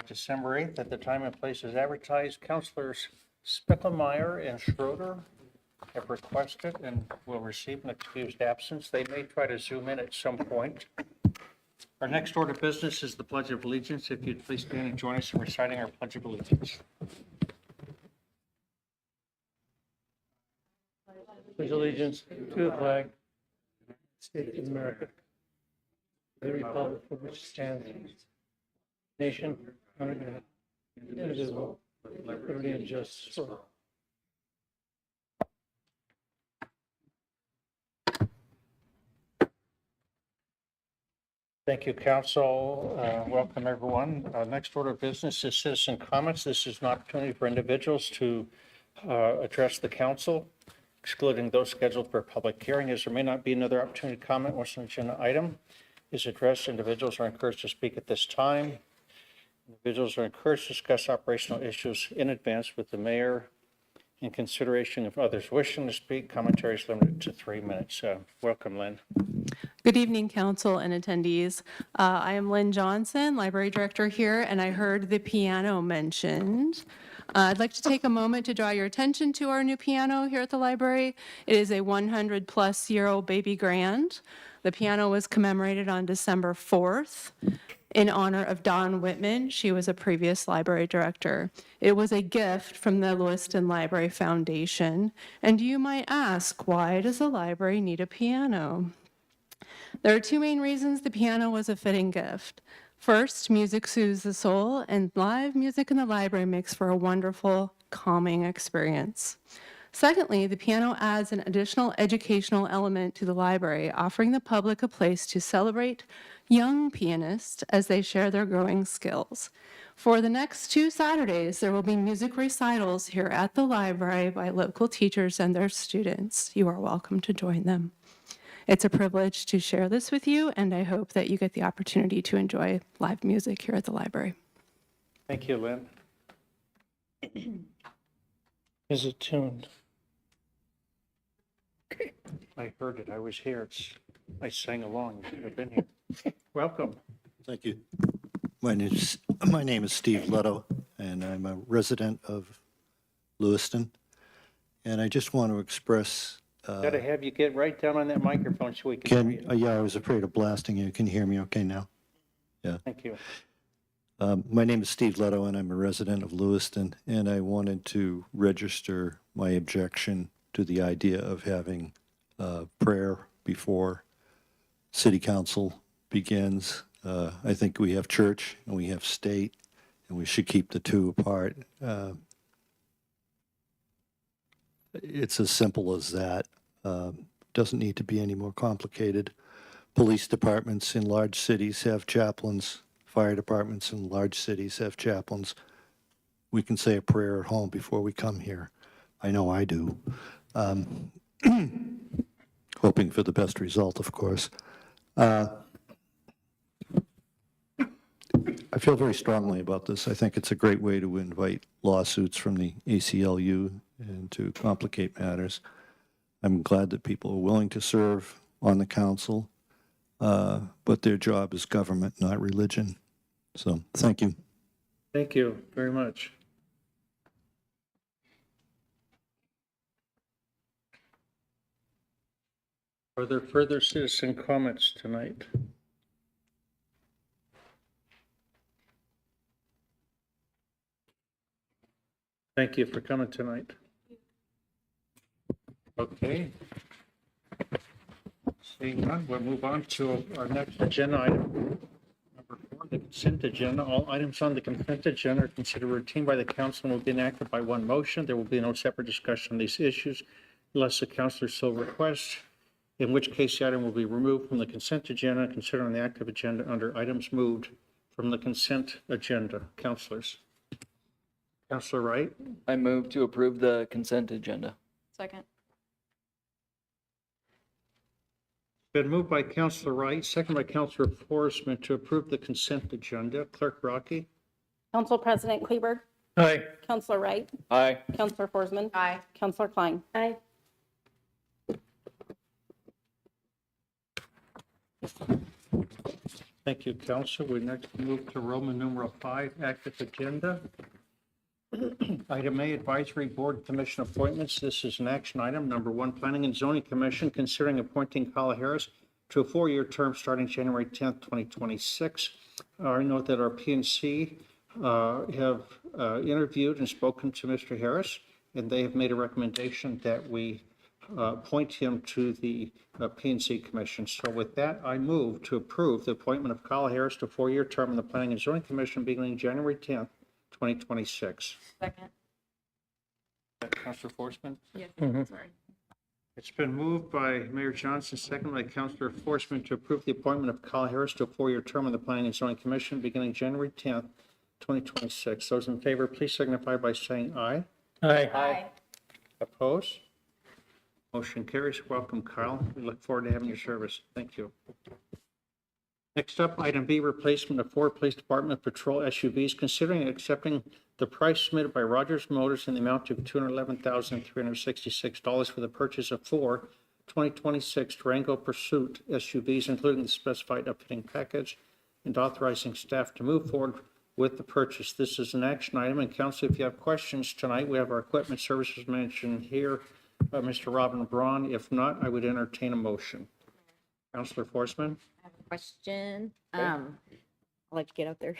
December 8th, at the time and place is advertised. Councilors Spittelmeyer and Schroeder have requested and will receive an excused absence. They may try to zoom in at some point. Our next order of business is the Pledge of Allegiance. If you'd please stand and join us in reciting our Pledge of Allegiance. Pledge allegiance to the flag, State of America, the republic for which it stands, nation, under God, indivisible, with liberty and justice for all. Thank you, Council. Welcome, everyone. Next order of business is citizen comments. This is an opportunity for individuals to address the council, excluding those scheduled for a public hearing, as there may not be another opportunity to comment once an agenda item is addressed. Individuals are encouraged to speak at this time. Individuals are encouraged to discuss operational issues in advance with the mayor. In consideration of others wishing to speak, commentary is limited to 3 minutes. Welcome, Lynn. Good evening, council and attendees. I am Lynn Johnson, library director here, and I heard the piano mentioned. I'd like to take a moment to draw your attention to our new piano here at the library. It is a 100-plus-year-old baby grand. The piano was commemorated on December 4th in honor of Dawn Whitman. She was a previous library director. It was a gift from the Lewiston Library Foundation. And you might ask, why does a library need a piano? There are two main reasons the piano was a fitting gift. First, music soothes the soul, and live music in the library makes for a wonderful, calming experience. Secondly, the piano adds an additional educational element to the library, offering the public a place to celebrate young pianists as they share their growing skills. For the next 2 Saturdays, there will be music recitals here at the library by local teachers and their students. You are welcome to join them. It's a privilege to share this with you, and I hope that you get the opportunity to enjoy live music here at the library. Thank you, Lynn. Is it tuned? Okay. I heard it. I was here. I sang along. I've been here. Welcome. Thank you. My name is Steve Leto, and I'm a resident of Lewiston. And I just want to express. Got to have you get right down on that microphone so we can hear you. Yeah, I was afraid of blasting you. Can you hear me okay now? Yeah. Thank you. My name is Steve Leto, and I'm a resident of Lewiston, and I wanted to register my objection to the idea of having prayer before city council begins. I think we have church and we have state, and we should keep the two apart. It's as simple as that. Doesn't need to be any more complicated. Police departments in large cities have chaplains. Fire departments in large cities have chaplains. We can say a prayer at home before we come here. I know I do. Hoping for the best result, of course. I feel very strongly about this. I think it's a great way to invite lawsuits from the ACLU and to complicate matters. I'm glad that people are willing to serve on the council, but their job is government, not religion. So, thank you. Thank you very much. Are there further citizen comments tonight? Thank you for coming tonight. Okay. Seeing none, we'll move on to our next agenda item. Number 4, the consent agenda. All items on the consent agenda are considered routine by the council and will be enacted by one motion. There will be no separate discussion on these issues unless the councilor so requests, in which case the item will be removed from the consent agenda and considered on the active agenda under items moved from the consent agenda. Councilors. Councilor Wright? I move to approve the consent agenda. Second. Been moved by Councilor Wright, second by Councilor Forsman to approve the consent agenda. Clerk Rocky? Council President Kleberg. Aye. Councilor Wright. Aye. Councilor Forsman. Aye. Councilor Klein. Aye. Thank you, Council. We next move to Roman numeral 5, active agenda. Item A, Advisory Board Commission appointments. This is an action item. Number 1, Planning and Zoning Commission considering appointing Kyle Harris to a 4-year term starting January 10th, 2026. I note that our PNC have interviewed and spoken to Mr. Harris, and they have made a recommendation that we appoint him to the PNC Commission. So with that, I move to approve the appointment of Kyle Harris to a 4-year term in the Planning and Zoning Commission beginning January 10th, 2026. Second. Councilor Forsman? Yes, sorry. It's been moved by Mayor Johnson, seconded by Councilor Forsman to approve the appointment of Kyle Harris to a 4-year term on the Planning and Zoning Commission beginning January 10th, 2026. Those in favor, please signify by saying aye. Aye. Opposed? Motion carries. Welcome, Kyle. We look forward to having your service. Thank you. Next up, item B, replacement of 4 police department patrol SUVs. Considering accepting the price submitted by Rogers Motors in the amount of $211,366 for the purchase of 4 2026 Durango Pursuit SUVs, including the specified upfitting package, and authorizing staff to move forward with the purchase. This is an action item, and council, if you have questions tonight, we have our equipment services mentioned here, Mr. Robin Braun. If not, I would entertain a motion. Councilor Forsman? I have a question. I'll let you get up there.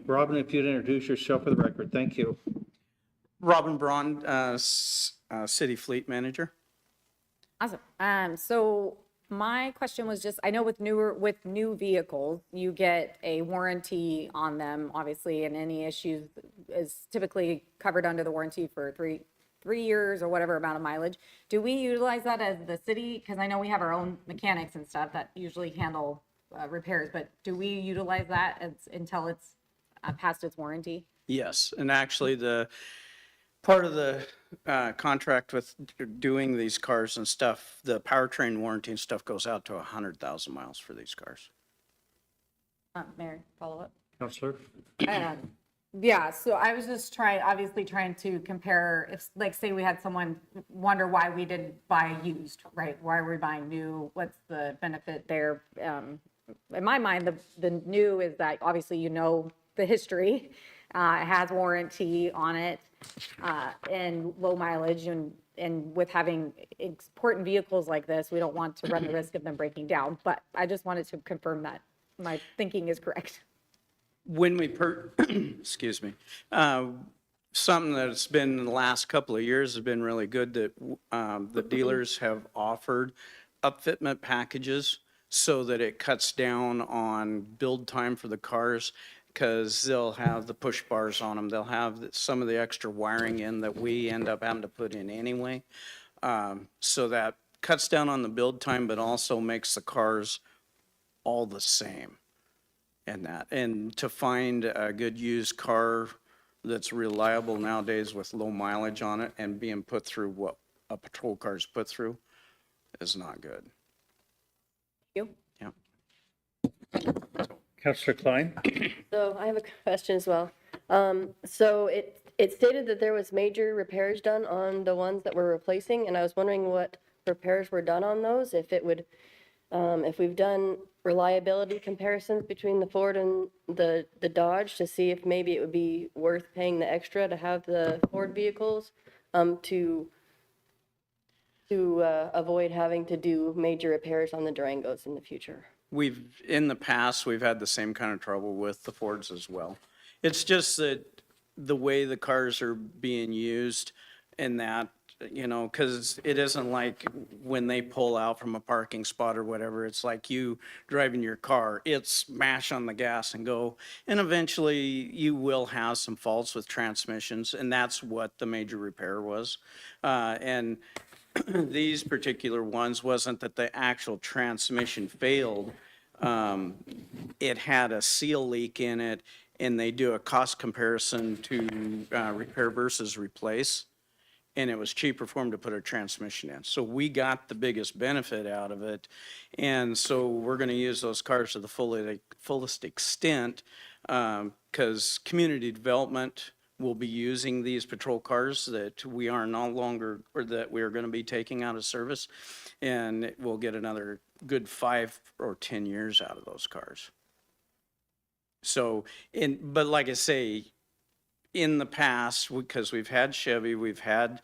Robin, if you'd introduce yourself for the record. Thank you. Robin Braun, City Fleet Manager. Awesome. So my question was just, I know with new vehicles, you get a warranty on them, obviously, and any issues is typically covered under the warranty for three years or whatever amount of mileage. Do we utilize that as the city? Because I know we have our own mechanics and stuff that usually handle repairs, but do we utilize that until it's past its warranty? Yes, and actually the part of the contract with doing these cars and stuff, the powertrain warranty and stuff goes out to 100,000 miles for these cars. Mary, follow up? Councilor? Yeah, so I was just obviously trying to compare, if, like, say we had someone wonder why we didn't buy used, right? Why are we buying new? What's the benefit there? In my mind, the new is that obviously you know the history, it has warranty on it, and low mileage, and with having important vehicles like this, we don't want to run the risk of them breaking down. But I just wanted to confirm that my thinking is correct. When we excuse me, something that's been in the last couple of years has been really good that the dealers have offered upfitment packages so that it cuts down on build time for the cars, because they'll have the push bars on them. They'll have some of the extra wiring in that we end up having to put in anyway. So that cuts down on the build time, but also makes the cars all the same. And to find a good used car that's reliable nowadays with low mileage on it and being put through what a patrol car's put through is not good. You? Yeah. Councilor Klein? So I have a question as well. So it stated that there was major repairs done on the ones that we're replacing, and I was wondering what repairs were done on those, if it would, if we've done reliability comparisons between the Ford and the Dodge to see if maybe it would be worth paying the extra to have the Ford vehicles, to avoid having to do major repairs on the Durangos in the future. In the past, we've had the same kind of trouble with the Fords as well. It's just that the way the cars are being used and that, you know, because it isn't like when they pull out from a parking spot or whatever, it's like you driving your car, it's mash on the gas and go. And eventually you will have some faults with transmissions, and that's what the major repair was. And these particular ones wasn't that the actual transmission failed. It had a seal leak in it, and they do a cost comparison to repair versus replace. And it was cheaper for them to put a transmission in. So we got the biggest benefit out of it. And so we're going to use those cars to the fullest extent, because community development will be using these patrol cars that we are no longer, or that we are going to be taking out of service. And we'll get another good 5 or 10 years out of those cars. So, but like I say, in the past, because we've had Chevy, we've had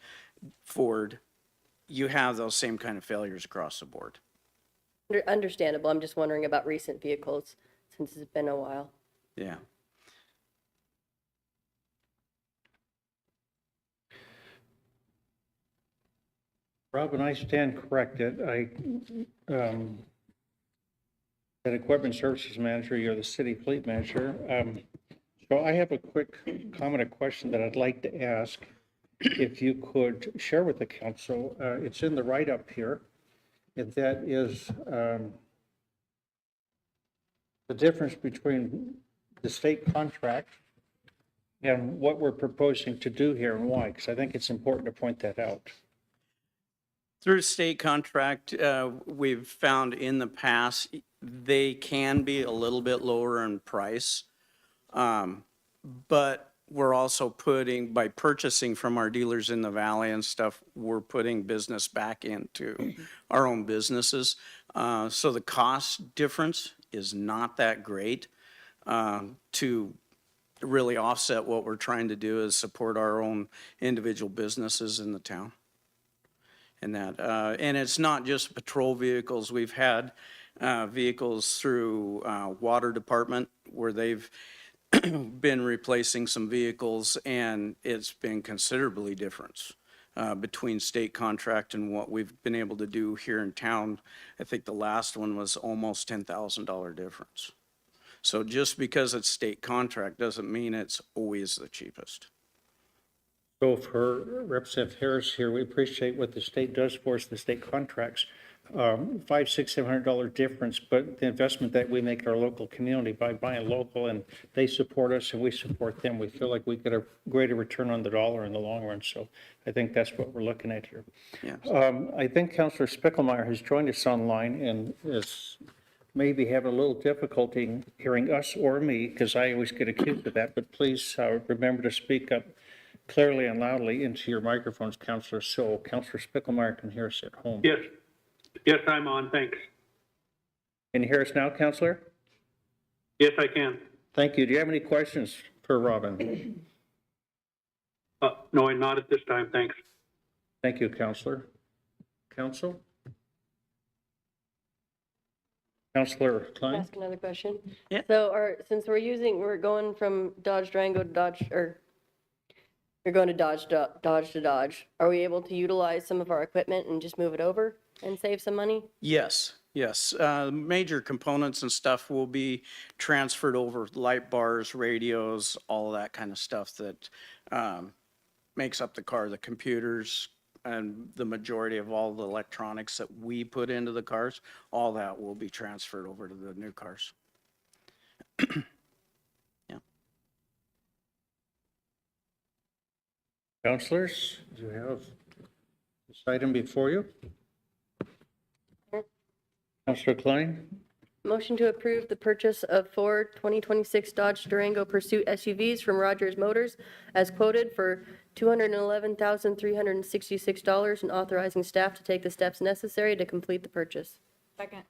Ford, you have those same kind of failures across the board. Understandable. I'm just wondering about recent vehicles since it's been a while. Yeah. Robin, I stand corrected. An equipment services manager, you're the city fleet manager. So I have a quick comment, a question that I'd like to ask. If you could share with the council, it's in the write-up here, and that is the difference between the state contract and what we're proposing to do here and why, because I think it's important to point that out. Through state contract, we've found in the past, they can be a little bit lower in price. But we're also putting, by purchasing from our dealers in the valley and stuff, we're putting business back into our own businesses. So the cost difference is not that great to really offset what we're trying to do is support our own individual businesses in the town. And that, and it's not just patrol vehicles. We've had vehicles through water department where they've been replacing some vehicles, and it's been considerably different between state contract and what we've been able to do here in town. I think the last one was almost $10,000 difference. So just because it's state contract doesn't mean it's always the cheapest. So for Representative Harris here, we appreciate what the state does for us, the state contracts. $500, $600, $700 difference, but the investment that we make in our local community by buying local, and they support us and we support them, we feel like we get a greater return on the dollar in the long run. So I think that's what we're looking at here. Yeah. I think Councilor Spickelmeyer has joined us online and is maybe having a little difficulty hearing us or me, because I always get accused of that, but please remember to speak up clearly and loudly into your microphones, Councilor, so Councilor Spickelmeyer can hear us at home. Yes. Yes, I'm on. Thanks. Can you hear us now, Councilor? Yes, I can. Thank you. Do you have any questions for Robin? No, not at this time. Thanks. Thank you, Councilor. Council? Councilor Klein? Ask another question? Yeah. So since we're going from Dodge Durango to Dodge, or you're going to Dodge to Dodge, are we able to utilize some of our equipment and just move it over and save some money? Yes, yes. Major components and stuff will be transferred over, light bars, radios, all of that kind of stuff that makes up the car, the computers, and the majority of all the electronics that we put into the cars, all that will be transferred over to the new cars. Councilors, do you have this item before you? Councilor Klein? Motion to approve the purchase of 4 2026 Dodge Durango Pursuit SUVs from Rogers Motors as quoted for $211,366 and authorizing staff to take the steps necessary to complete the purchase. Second.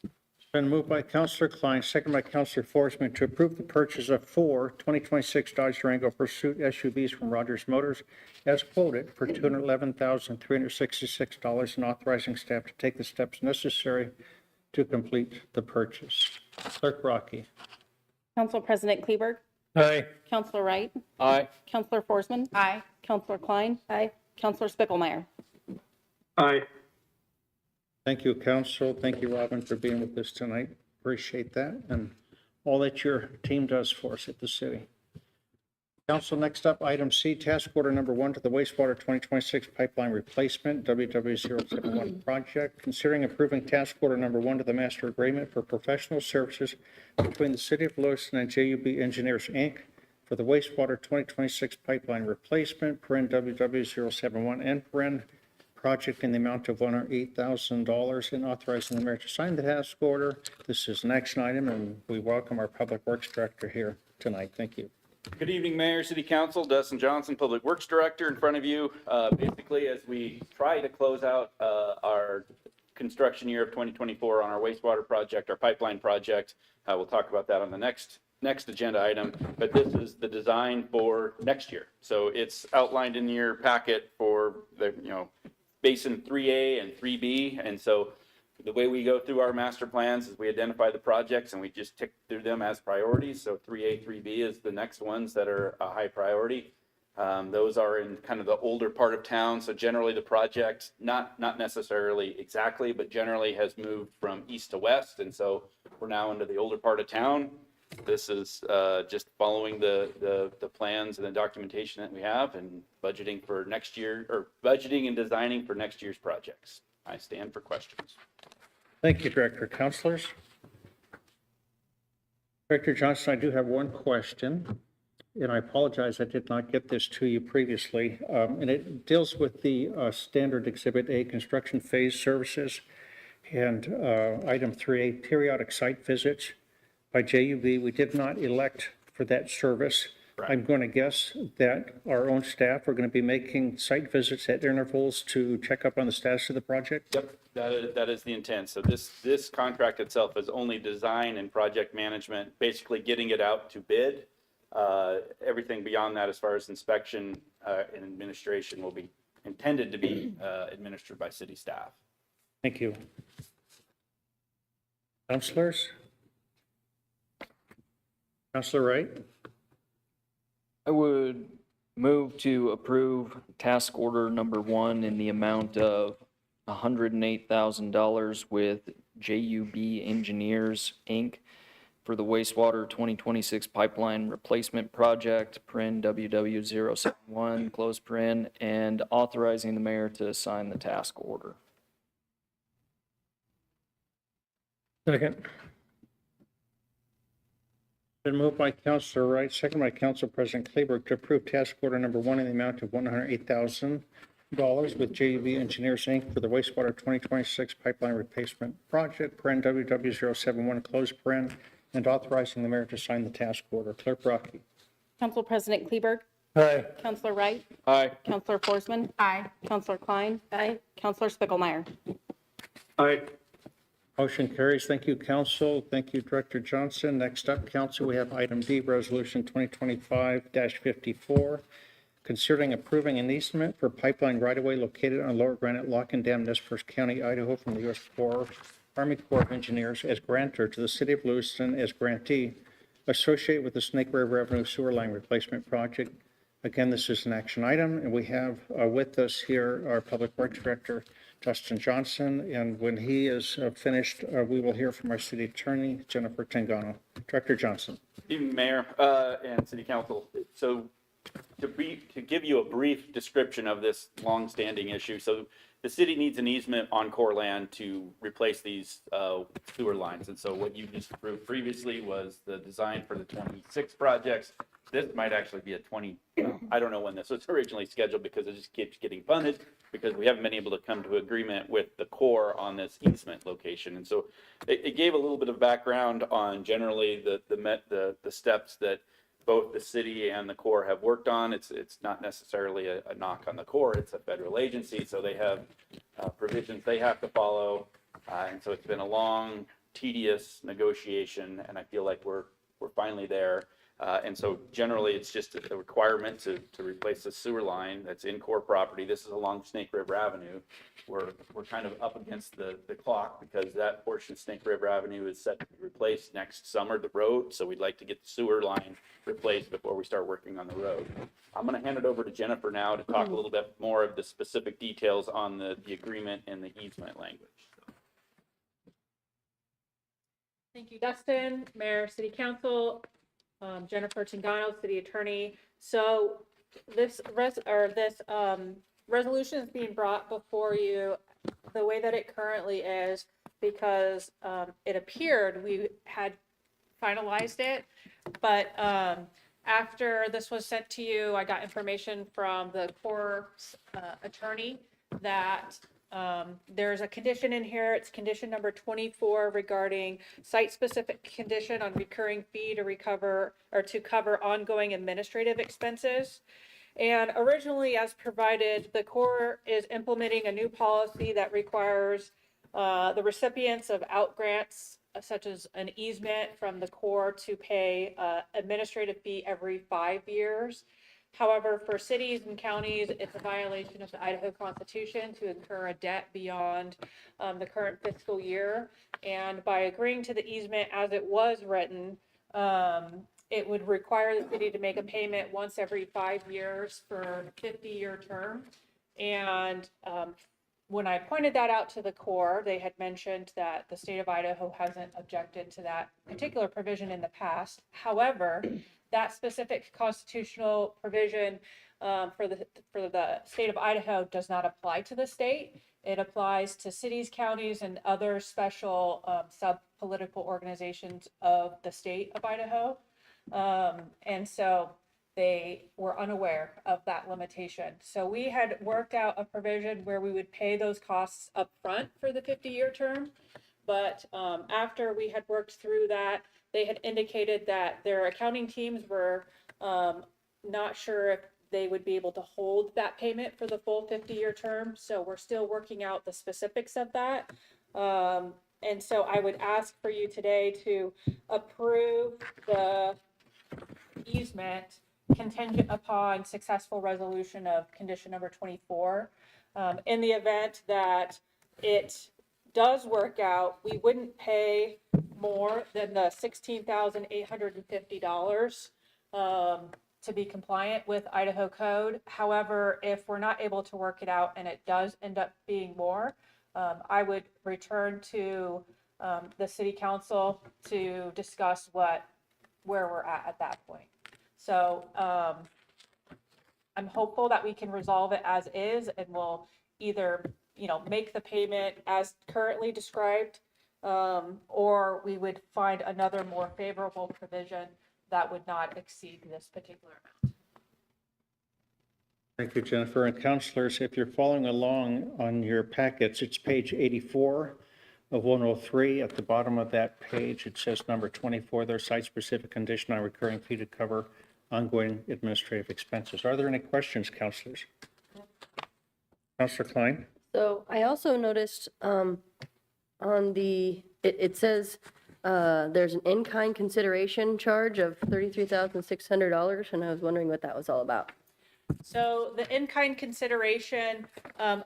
It's been moved by Councilor Klein, second by Councilor Forsman to approve the purchase of 4 2026 Dodge Durango Pursuit SUVs from Rogers Motors as quoted for $211,366 and authorizing staff to take the steps necessary to complete the purchase. Clerk Rocky. Council President Kleberg, Aye. Councilor Wright, Aye. Councilor Forsman, Aye. Councilor Klein, Aye. Councilor Spickelmeyer. Aye. Thank you, Council. Thank you, Robin, for being with us tonight. Appreciate that and all that your team does for us at the city. Council, next up, item C, task order number 1 to the wastewater 2026 pipeline replacement, WW071 project. Considering approving task order number 1 to the master agreement for professional services between the City of Lewiston and JUB Engineers, Inc. for the wastewater 2026 pipeline replacement, WW071, and project in the amount of $108,000 and authorizing the mayor to sign the task order. This is an action item, and we welcome our Public Works Director here tonight. Thank you. Good evening, Mayor, City Council. Dustin Johnson, Public Works Director, in front of you. Basically, as we try to close out our construction year of 2024 on our wastewater project, our pipeline project, we'll talk about that on the next agenda item. But this is the design for next year. So it's outlined in your packet for the, Basin 3A and 3B. And so the way we go through our master plans is we identify the projects and we just tick through them as priorities. So 3A, 3B is the next ones that are a high priority. Those are in kind of the older part of town. So generally the project, not necessarily exactly, but generally has moved from east to west. And so we're now into the older part of town. This is just following the plans and the documentation that we have and budgeting for next year, or budgeting and designing for next year's projects. I stand for questions. Thank you, Director. Councilors? Director Johnson, I do have one question, and I apologize I did not get this to you previously. And it deals with the standard Exhibit A, construction phase services, and item 3A, periodic site visits. By JUV, we did not elect for that service. Right. I'm going to guess that our own staff are going to be making site visits at intervals to check up on the status of the project? Yep, that is the intent. So this contract itself is only design and project management, basically getting it out to bid. Everything beyond that, as far as inspection and administration, will be intended to be administered by city staff. Thank you. Councilors? Councilor Wright? I would move to approve task order number 1 in the amount of $108,000 with JUB Engineers, Inc. for the wastewater 2026 pipeline replacement project, PRIN WW071, close PRIN, and authorizing the mayor to sign the task order. Second. Been moved by Councilor Wright, second by Council President Kleberg to approve task order number 1 in the amount of $108,000 with JUB Engineers, Inc. for the wastewater 2026 pipeline replacement project, PRIN WW071, close PRIN, and authorizing the mayor to sign the task order. Clerk Brockey. Council President Kleberg, Aye. Councilor Wright, Aye. Councilor Forsman, Aye. Councilor Klein, Aye. Councilor Spiegelmeier. Aye. Motion carries. Thank you, Council. Thank you, Director Johnson. Next up, Council, we have item D, Resolution 2025-54, considering approving an easement for pipeline right-of-way located on Lower Granite Lock and Dam, Nez Perce County, Idaho, from the U.S. Army Corps of Engineers as grantor to the City of Lewiston as grantee, associated with the Snake River Avenue Sewer Line Replacement Project. Again, this is an action item, and we have with us here our Public Works Director, Dustin Johnson, and when he is finished, we will hear from our City Attorney, Jennifer Tangano. Director Johnson. Evening, Mayor and City Council. So to give you a brief description of this longstanding issue, so the city needs an easement on Corps land to replace these sewer lines. And so what you just approved previously was the design for the 26 projects. This might actually be a 20, I don't know when this was originally scheduled because it just keeps getting funded because we haven't been able to come to agreement with the Corps on this easement location. And so it gave a little bit of background on generally the steps that both the city and the Corps have worked on. It's not necessarily a knock on the Corps. It's a federal agency, so they have provisions they have to follow. And so it's been a long, tedious negotiation, and I feel like we're finally there. And so generally, it's just a requirement to replace the sewer line that's in Corps property. This is along Snake River Avenue. We're kind of up against the clock because that portion of Snake River Avenue is set to be replaced next summer, the road. So we'd like to get the sewer line replaced before we start working on the road. I'm going to hand it over to Jennifer now to talk a little bit more of the specific details on the agreement and the easement language. Thank you, Dustin, Mayor, City Council, Jennifer Tangano, City Attorney. So this resolution is being brought before you the way that it currently is because it appeared we had finalized it, but after this was sent to you, I got information from the Corps attorney that There's a condition in here, it's condition number 24 regarding site-specific condition on recurring fee to recover or to cover ongoing administrative expenses. And originally, as provided, the Corps is implementing a new policy that requires the recipients of outgrants, such as an easement from the Corps, to pay administrative fee every 5 years. However, for cities and counties, it's a violation of the Idaho Constitution to incur a debt beyond the current fiscal year. And by agreeing to the easement as it was written, it would require the city to make a payment once every 5 years for a 50-year term. And when I pointed that out to the Corps, they had mentioned that the state of Idaho hasn't objected to that particular provision in the past. However, that specific constitutional provision for the state of Idaho does not apply to the state. It applies to cities, counties, and other special sub-political organizations of the state of Idaho. And so they were unaware of that limitation. So we had worked out a provision where we would pay those costs up front for the 50-year term. But after we had worked through that, they had indicated that their accounting teams were not sure if they would be able to hold that payment for the full 50-year term. So we're still working out the specifics of that. And so I would ask for you today to approve the easement contingent upon successful resolution of condition number 24. In the event that it does work out, we wouldn't pay more than the $16,850 to be compliant with Idaho code. However, if we're not able to work it out and it does end up being more, I would return to the city council to discuss where we're at that point. So I'm hopeful that we can resolve it as is, and we'll either, make the payment as currently described, or we would find another more favorable provision that would not exceed this particular amount. Thank you, Jennifer. And counselors, if you're following along on your packets, it's page 84 of 103. At the bottom of that page, it says number 24, there's site-specific condition on recurring fee to cover ongoing administrative expenses. Are there any questions, counselors? Counselor Klein? So I also noticed on it says there's an in-kind consideration charge of $33,600, and I was wondering what that was all about. So the in-kind consideration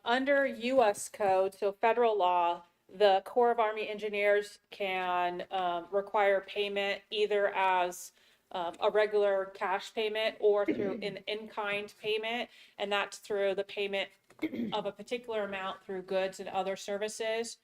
under U.S. code, so federal law, the Corps of Army Engineers can require payment either as a regular cash payment or through an in-kind payment, and that's through the payment of a particular amount through goods and other services.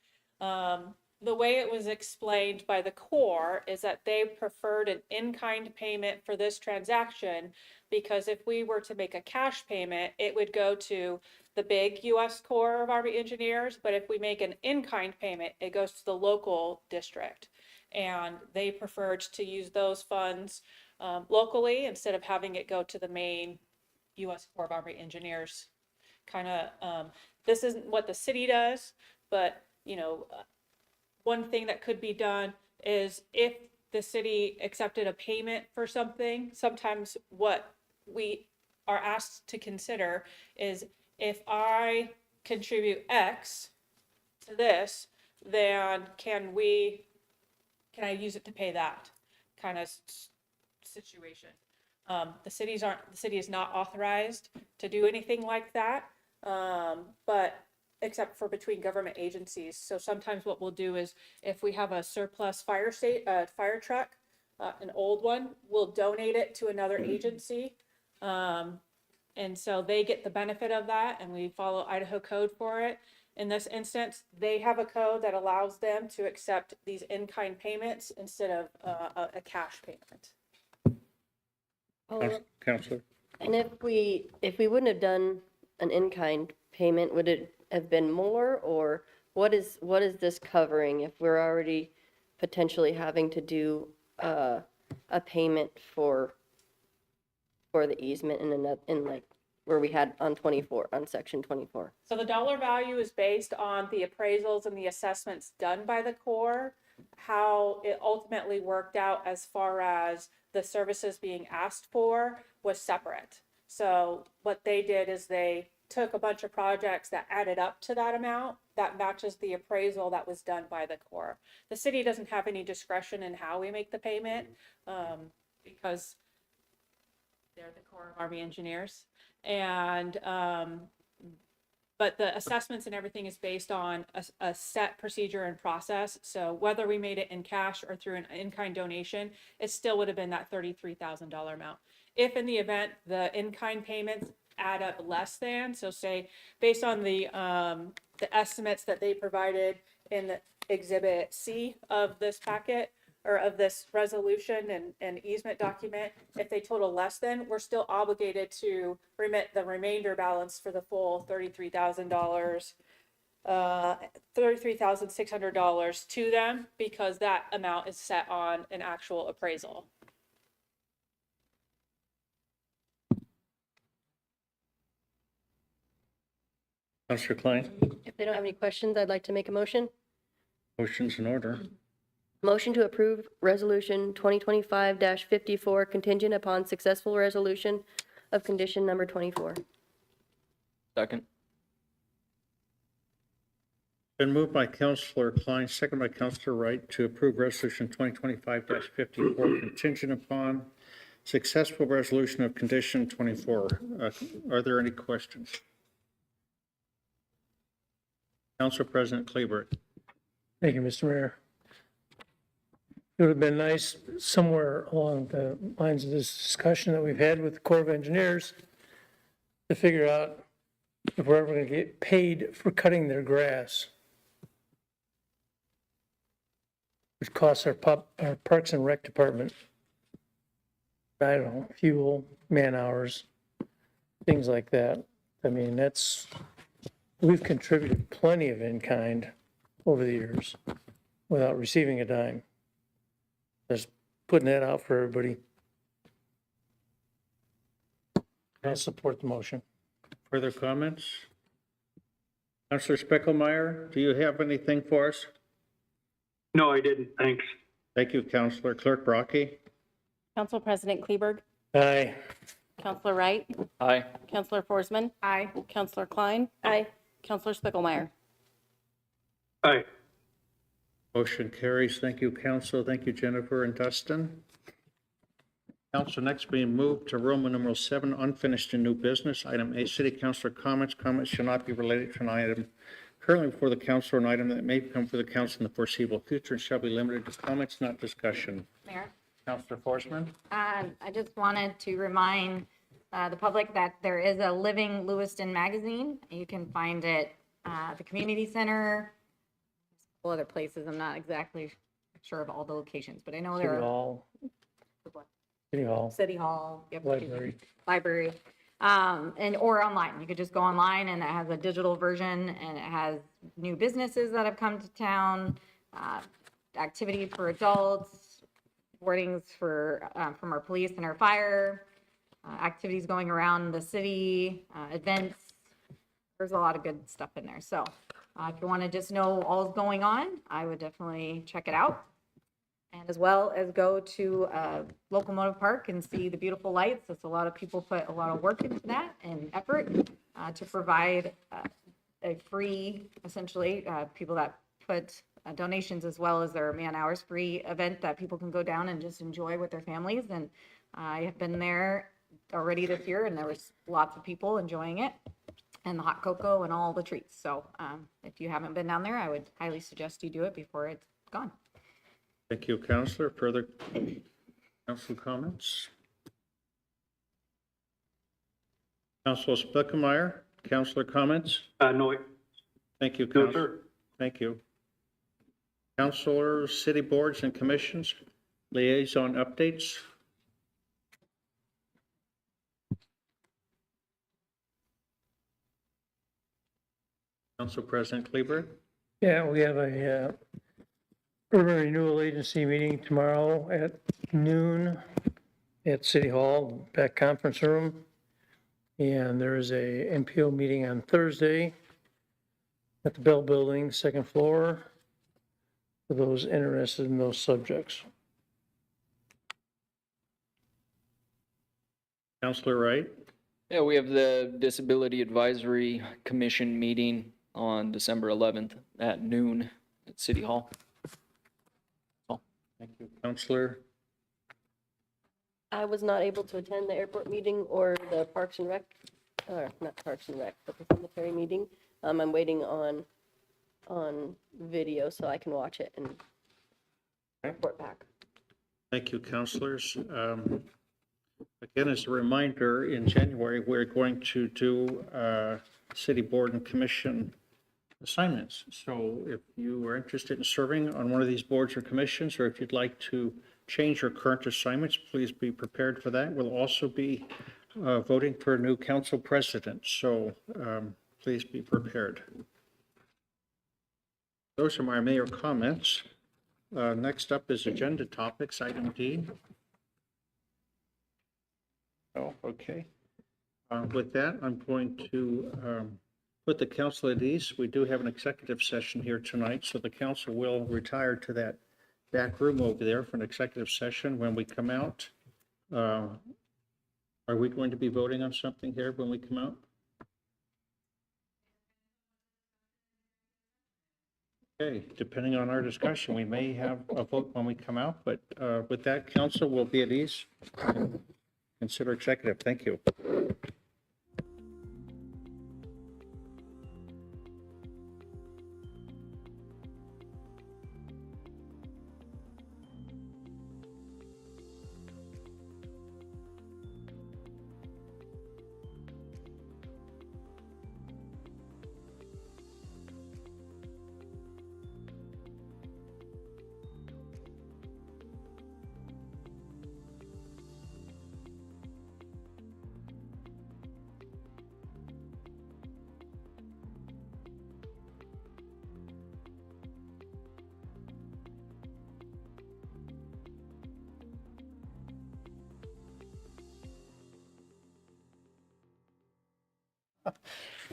The way it was explained by the Corps is that they preferred an in-kind payment for this transaction because if we were to make a cash payment, it would go to the big U.S. Corps of Army Engineers, but if we make an in-kind payment, it goes to the local district. And they preferred to use those funds locally instead of having it go to the main U.S. Corps of Army Engineers. This isn't what the city does, but one thing that could be done is if the city accepted a payment for something, sometimes what we are asked to consider is if I contribute X to this, then can I use it to pay that kind of situation? The city is not authorized to do anything like that, but except for between government agencies. So sometimes what we'll do is if we have a surplus fire truck, an old one, we'll donate it to another agency. And so they get the benefit of that and we follow Idaho code for it. In this instance, they have a code that allows them to accept these in-kind payments instead of a cash payment. Counselor? And if we wouldn't have done an in-kind payment, would it have been more, or what is this covering if we're already potentially having to do a payment for the easement in where we had on 24, on section 24. So the dollar value is based on the appraisals and the assessments done by the Corps. How it ultimately worked out as far as the services being asked for was separate. So what they did is they took a bunch of projects that added up to that amount that matches the appraisal that was done by the Corps. The city doesn't have any discretion in how we make the payment, because they're the Corps of Army Engineers. And, but the assessments and everything is based on a set procedure and process. So whether we made it in cash or through an in-kind donation, it still would have been that $33,000 amount. If in the event the in-kind payments add up less than, so say based on the estimates that they provided in the Exhibit C of this packet, or of this resolution and easement document, if they total less than, we're still obligated to remit the remainder balance for the full $33,000, $33,600 to them, because that amount is set on an actual appraisal. Counselor Klein, If they don't have any questions, I'd like to make a motion. motion's in order. Motion to approve Resolution 2025-54 contingent upon successful resolution of condition number 24. Second. Been moved by Counselor Klein, second by Counselor Wright, to approve Resolution 2025-54 contingent upon successful resolution of condition 24. Are there any questions? Council President Kleber. Thank you, Mr. Mayor. It would have been nice somewhere along the lines of this discussion that we've had with the Corps of Engineers to figure out if we're ever going to get paid for cutting their grass, which costs our Parks and Rec department, I don't know, fuel, man hours, things like that. I mean, we've contributed plenty of in-kind over the years without receiving a dime. Just putting that out for everybody. I'll support the motion. Further comments? Counselor Speckelmeyer, do you have anything for us? No, I didn't. Thanks. Thank you, Counselor. Clerk Brockie? Council President Kleberg, Aye. Councilor Wright, Aye. Councilor Forsman. Aye. Councilor Klein. Aye. Councilor Spickelmeyer. Aye. Motion carries. Thank you, Council. Thank you, Jennifer and Dustin. Council, next being moved to Roman numeral 7, unfinished and new business. Item A, City Councilor comments. Comments shall not be related to an item currently before the council or an item that may come for the council in the foreseeable future and shall be limited to comments, not discussion. Mayor, Councilor Forsman? I just wanted to remind the public that there is a Living Lewiston magazine. You can find it at the community center, a couple other places. I'm not exactly sure of all the locations, but I know there City are. Hall. City Hall. City Hall. Yep. Library. Library, or online. You could just go online and it has a digital version and it has new businesses that have come to town, activity for adults, warnings for, from our police and our fire, activities going around the city, events. There's a lot of good stuff in there. So if you want to just know all's going on, I would definitely check it out. And as well as go to Locomotive Park and see the beautiful lights. That's a lot of people put a lot of work into that and effort to provide a free, essentially, people that put donations as well as their man hours free event that people can go down and just enjoy with their families. And I have been there already this year and there was lots of people enjoying it and the hot cocoa and all the treats. So if you haven't been down there, I would highly suggest you do it before it's gone. Thank you, Councilor. Further council comments? Councilor Spickelmeyer, Councilor comments? No, Thank you, no, Councilor. sir. Thank you. Councilors, city boards and commissions, liaison updates. Council President Kleber? Yeah, we have a Urban Renewal Agency meeting tomorrow at noon at City Hall, back conference room. And there is a MPO meeting on Thursday at the Bell Building, second floor, for those interested in those subjects. Counselor Wright? Yeah, we have the Disability Advisory Commission meeting on December 11th at noon at City Hall. Thank you. Counselor? I was not able to attend the airport meeting or the Parks and Rec, or not Parks and Rec, but the cemetery meeting. I'm waiting on video so I can watch it and report back. Thank you, counselors. Again, as a reminder, in January, we're going to do city board and commission assignments. So if you are interested in serving on one of these boards or commissions, or if you'd like to change your current assignments, please be prepared for that. We'll also be voting for a new council president, so please be prepared. Those are my mayor comments. Next up is agenda topics, item D. Oh, okay. With that, I'm going to put the council at ease. We do have an executive session here tonight, so the council will retire to that back room over there for an executive session. When we come out, are we going to be voting on something here when we come out? Okay, depending on our discussion, we may have a vote when we come out, but with that, council will be at ease. Consider executive. Thank you.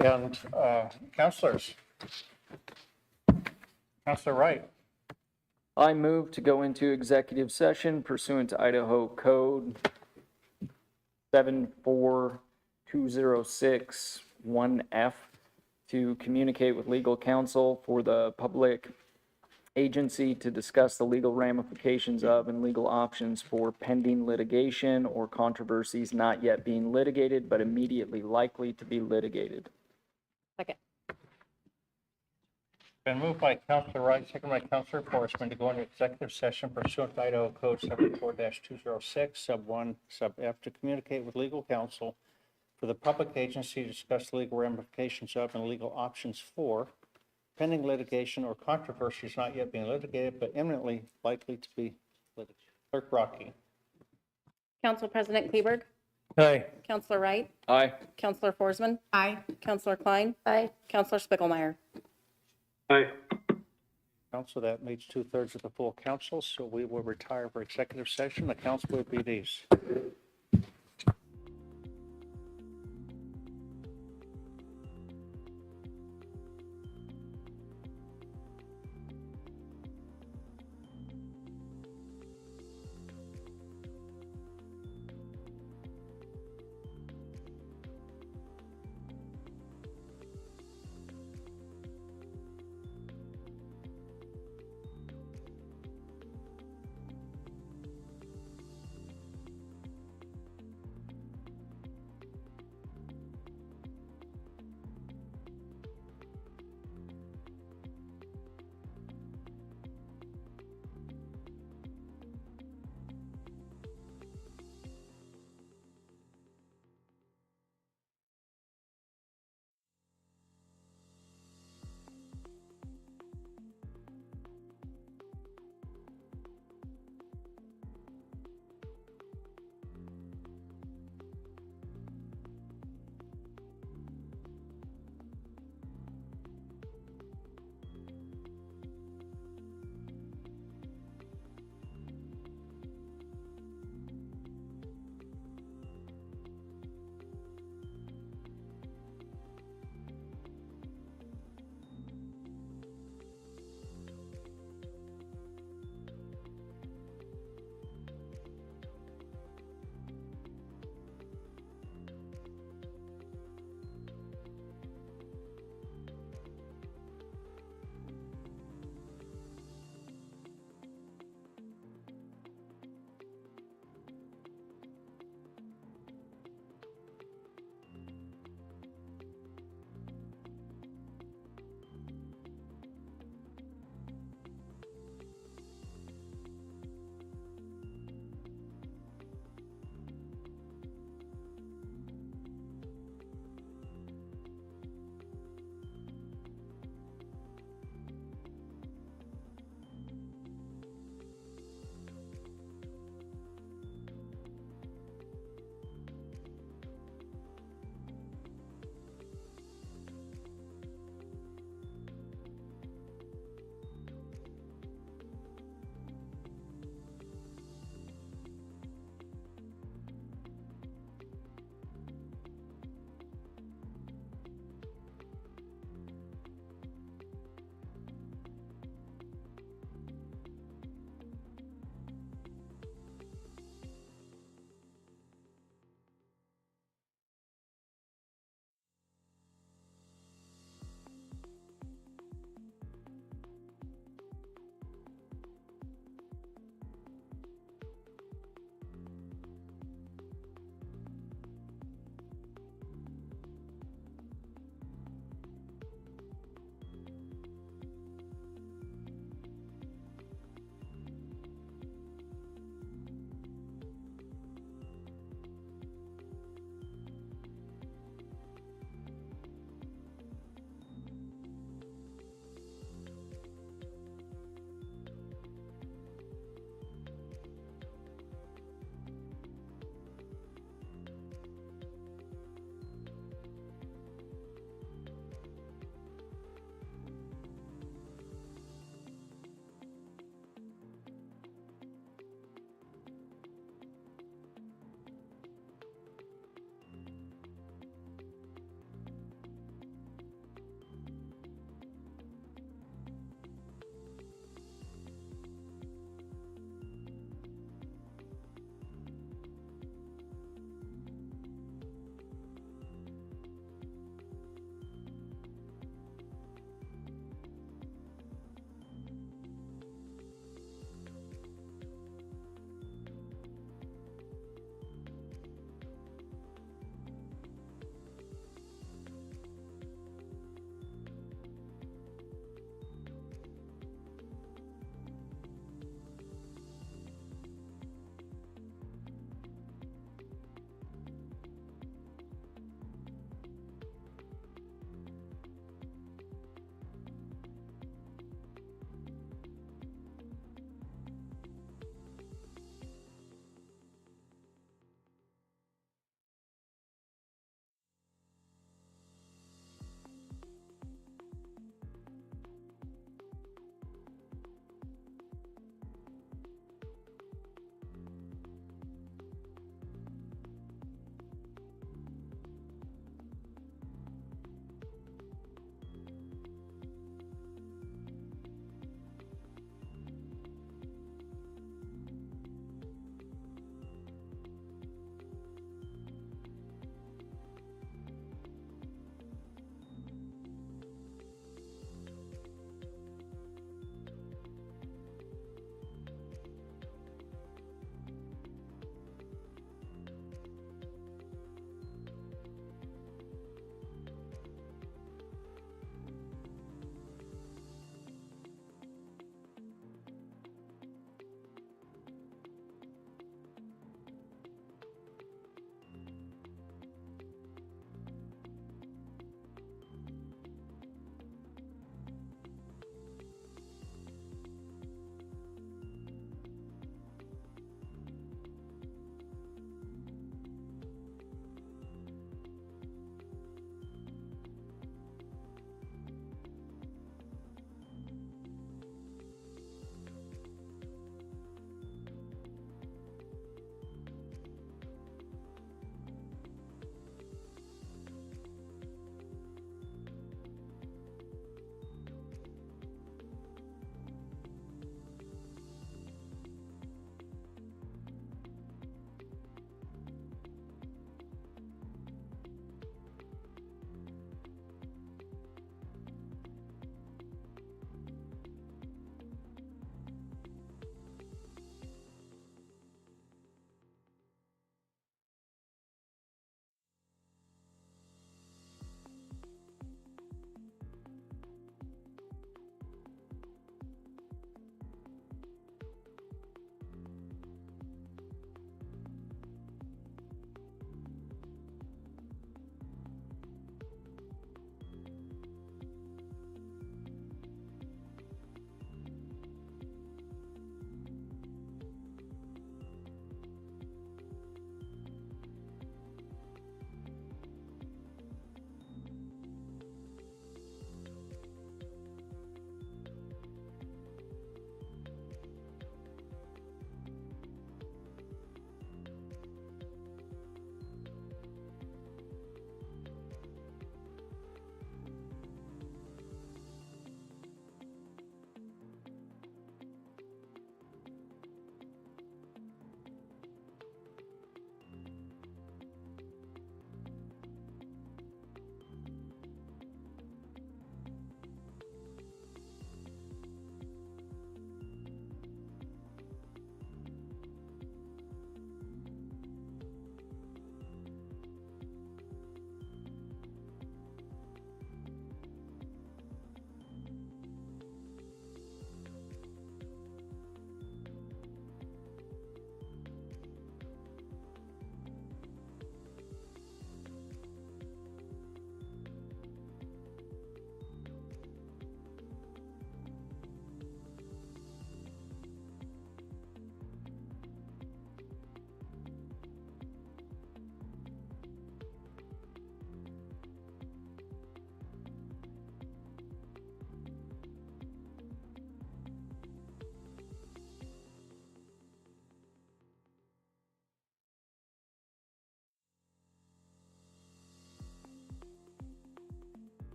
And counselors, Counselor Wright. I move to go into executive session pursuant to Idaho Code 74206-1F to communicate with legal counsel for the public agency to discuss the legal ramifications of and legal options for pending litigation or controversies not yet being litigated but immediately likely to be litigated. Second. Been moved by Counselor Wright, second by Counselor Forstman to go into executive session pursuant to Idaho Code 74-206, sub 1, sub F, to communicate with legal counsel for the public agency to discuss legal ramifications of and legal options for pending litigation or controversies not yet being litigated but imminently likely to be litigated. Clerk Rocky. Council President Kleberg, Aye. Counselor Wright, Aye. Counselor Forsman. Aye. Counselor Klein, Aye. Counselor Spiegelmeier. Aye. Council, that meets 2/3 of the full council, so we will retire for executive session. The council will be at ease.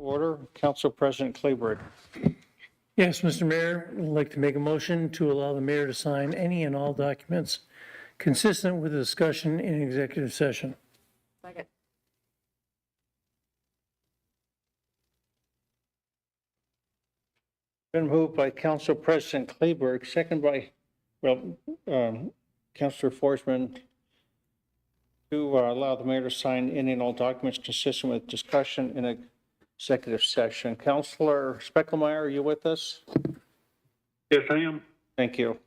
order. Council President Kleberg. Yes, Mr. Mayor, I'd like to make a motion to allow the mayor to sign any and all documents consistent with the discussion in executive session. Second. Been moved by Council President Kleberg, second by, Councilor Forsman, to allow the mayor to sign any and all documents consistent with discussion in executive session. Councilor Speckelmeyer, are you with us? Yes, I am. Thank you.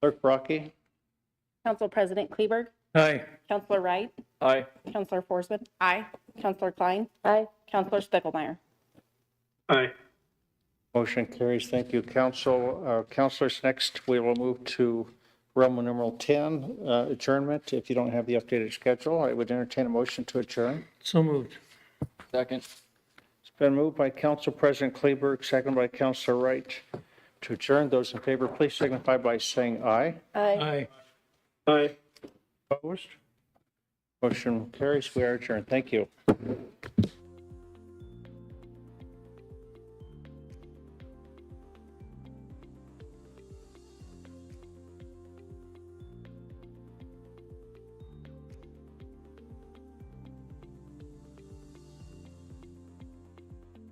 Clerk Brockie? Council President Kleberg, Aye. Counselor Wright, Aye. Counselor Forsman, Aye. Counselor Klein, Aye. Counselor Speckelmeyer. Aye. Motion carries. Thank you, council. Councilors, next we will move to Roman numeral 10, adjournment. If you don't have the updated schedule, I would entertain a motion to adjourn. So moved. Second. It's been moved by Council President Kleberg, second by Councilor Wright to adjourn. Those in favor, please signify by saying aye. Aye. Aye. Aye. Opposed? Motion carries. We are adjourned. Thank you.